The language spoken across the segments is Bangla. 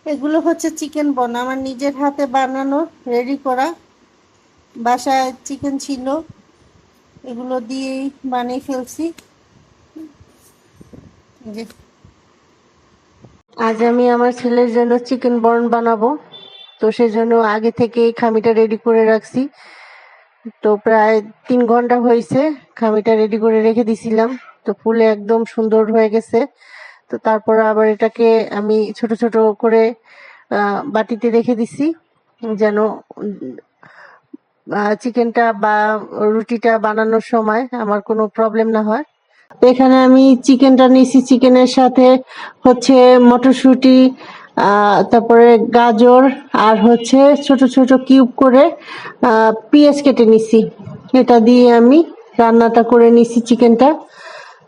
এগুলো হচ্ছে চিকেন বন, আমার নিজের হাতে বানানো, রেডি করা। বাসায় চিকেন ছিল, এগুলো দিয়েই বানিয়ে ফেলছি। যে আজ আমি আমার ছেলের জন্য চিকেন বর্ন বানাবো, তো সেজন্য আগে থেকেই খামিটা রেডি করে রাখছি। তো প্রায় 3 ঘন্টা হয়েছে খামিটা রেডি করে রেখে দিছিলাম। তো ফুলে একদম সুন্দর হয়ে গেছে। তো তারপর আবার এটাকে আমি ছোট ছোট করে বাটিতে রেখে দিছি, যেন চিকেনটা বা রুটিটা বানানোর সময় আমার কোনো প্রবলেম না হয়। তো এখানে আমি চিকেনটা নিয়েছি, চিকেনের সাথে হচ্ছে মটরশুঁটি, তারপরে গাজর, আর হচ্ছে ছোট ছোট কিউব করে পেঁয়াজ কেটে নিছি। এটা দিয়ে আমি রান্নাটা করে নিছি চিকেনটা।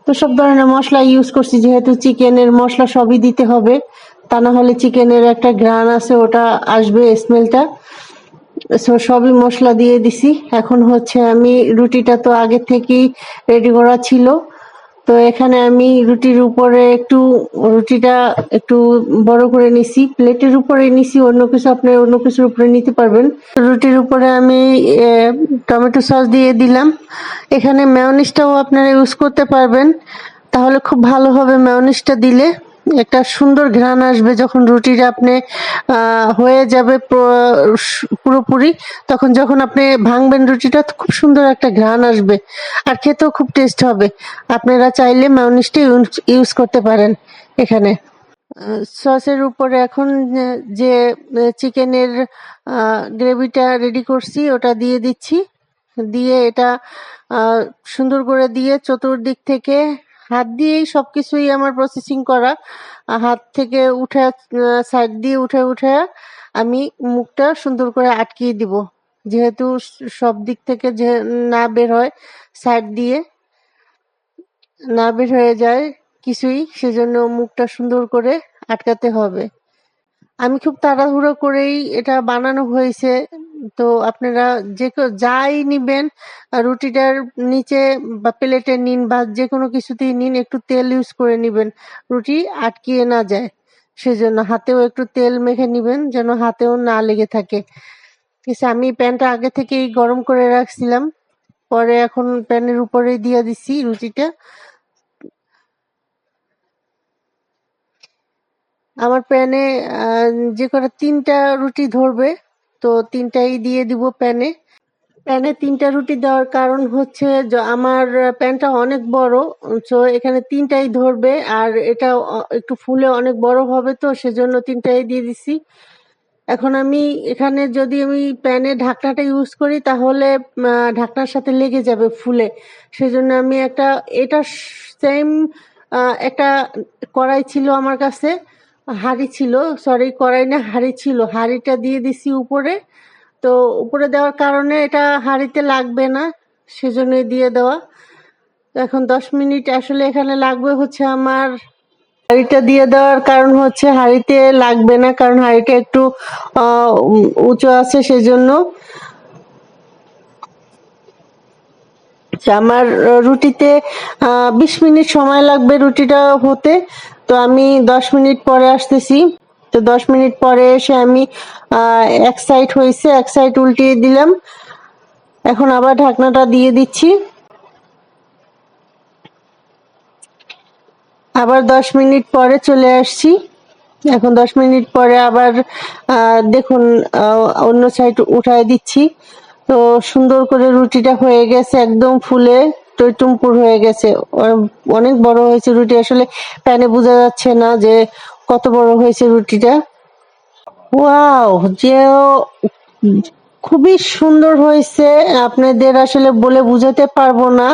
তো সব ধরনের মশলা ইউজ করছি, যেহেতু চিকেনের মশলা সবই দিতে হবে, তা না হলে চিকেনের একটা ঘ্রাণ আছে, ওটা আসবে, স্মেলটা। সবই মশলা দিয়ে দিছি। এখন হচ্ছে আমি রুটিটা তো আগে থেকেই রেডি করা ছিল, তো এখানে আমি রুটিটা একটু বড় করে নিছি, প্লেটের উপরে নিছি, অন্য কিছু আপনার অন্য কিছুর উপরে নিতে পারবেন। রুটির উপরে আমি টমেটো সস দিয়ে দিলাম। এখানে মেয়োনিজটাও আপনারা ইউজ করতে পারবেন, তাহলে খুব ভালো হবে। মেয়োনিজটা দিলে একটা সুন্দর ঘ্রাণ আসবে, যখন রুটিটা আপনি হয়ে যাবে পুরোপুরি, তখন যখন আপনি ভাঙবেন রুটিটা, খুব সুন্দর একটা ঘ্রাণ আসবে, আর খেতেও খুব টেস্ট হবে। আপনারা চাইলে মেয়োনিজটা ইউজ করতে পারেন এখানে। সসের উপরে এখন যে চিকেনের গ্রেভিটা রেডি করছি ওটা দিয়ে দিচ্ছি। দিয়ে এটা সুন্দর করে দিয়ে চতুর্দিক থেকে হাত দিয়েই সবকিছুই আমার প্রসেসিং করা। হাত থেকে উঠে সাইড দিয়ে উঠে উঠে আমি মুখটা সুন্দর করে আটকিয়ে দিব, যেহেতু সব দিক থেকে যে না বের হয়, সাইড দিয়ে না বের হয়ে যায় কিছুই, সেজন্য মুখটা সুন্দর করে আটকাতে হবে। আমি খুব তাড়াহুড়ো করেই এটা বানানো হয়েছে। তো আপনারা যাই নিবেন, রুটিটার নিচে বা প্লেটে নিন বা যে কোনো কিছুতেই নিন, একটু তেল ইউজ করে নিবেন, রুটি আটকিয়ে না যায়। সেজন্য হাতেও একটু তেল মেখে নিবেন, যেন হাতেও না লেগে থাকে। আমি প্যানটা আগে থেকেই গরম করে রাখছিলাম, পরে এখন প্যানের উপরে দিয়ে দিছি রুটিটা। আমার প্যানে যে কটা 3টা রুটি ধরবে, তো 3টাই দিয়ে দিব প্যানে। প্যানে 3টা রুটি দেওয়ার কারণ হচ্ছে আমার প্যানটা অনেক বড়, তো এখানে 3টাই ধরবে, আর এটা একটু ফুলে অনেক বড় হবে, তো সেজন্য 3টাই দিয়ে দিছি। এখন আমি এখানে যদি আমি প্যানে ঢাকনাটা ইউজ করি, তাহলে ঢাকনার সাথে লেগে যাবে ফুলে। সেজন্য আমি এটা সেম একটা কড়াই ছিল আমার কাছে, হাঁড়ি ছিল, সরি কড়াই না হাঁড়ি ছিল, হাঁড়িটা দিয়ে দিছি উপরে। তো উপরে দেওয়ার কারণে এটা হাঁড়িতে লাগবে না, সেজন্যই দিয়ে দেওয়া। এখন 10 মিনিট আসলে এখানে লাগবে হচ্ছে আমার। হাঁড়িটা দিয়ে দেওয়ার কারণ হচ্ছে হাঁড়িতে লাগবে না, কারণ হাঁড়িটা একটু উঁচু আছে, সেজন্য। আমার রুটিতে 20 মিনিট সময় লাগবে রুটিটা হতে। তো আমি 10 মিনিট পরে আসতেছি। তো 10 মিনিট পরে এসে আমি এক সাইড হয়েছে, এক সাইড উল্টিয়ে দিলাম। এখন আবার ঢাকনাটা দিয়ে দিচ্ছি। আবার 10 মিনিট পরে চলে আসছি। এখন 10 মিনিট পরে আবার দেখুন, অন্য সাইড উঠায় দিচ্ছি। তো সুন্দর করে রুটিটা হয়ে গেছে, একদম ফুলে টইটুম্পুর হয়ে গেছে। অনেক বড় হয়েছে রুটি, আসলে প্যানে বোঝা যাচ্ছে না যে কত বড় হয়েছে রুটিটা। ওয়াও, যে খুবই সুন্দর হয়েছে, আপনাদের আসলে বলে বুঝাতে পারবো না।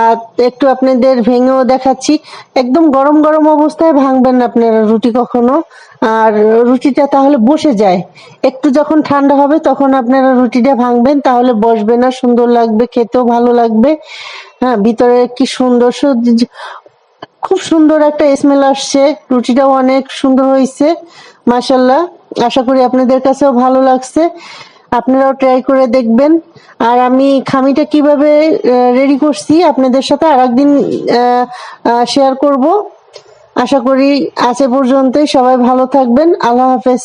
আর একটু আপনাদের ভেঙেও দেখাচ্ছি। একদম গরম গরম অবস্থায় ভাঙবেন না আপনারা রুটি কখনো, আর রুটিটা তাহলে বসে যায়। একটু যখন ঠান্ডা হবে তখন আপনারা রুটিটা ভাঙবেন, তাহলে বসবে না, সুন্দর লাগবে, খেতেও ভালো লাগবে। হ্যাঁ, ভিতরে কি সুন্দর খুব সুন্দর একটা স্মেল আসছে। রুটিটাও অনেক সুন্দর হয়েছে, মাশাল্লাহ। আশা করি আপনাদের কাছেও ভালো লাগছে, আপনারাও ট্রাই করে দেখবেন। আর আমি খামিটা কিভাবে রেডি করছি আপনাদের সাথে আরেকদিন শেয়ার করব। আশা করি আজ এ পর্যন্তই। সবাই ভালো থাকবেন। আল্লাহ হাফেজ।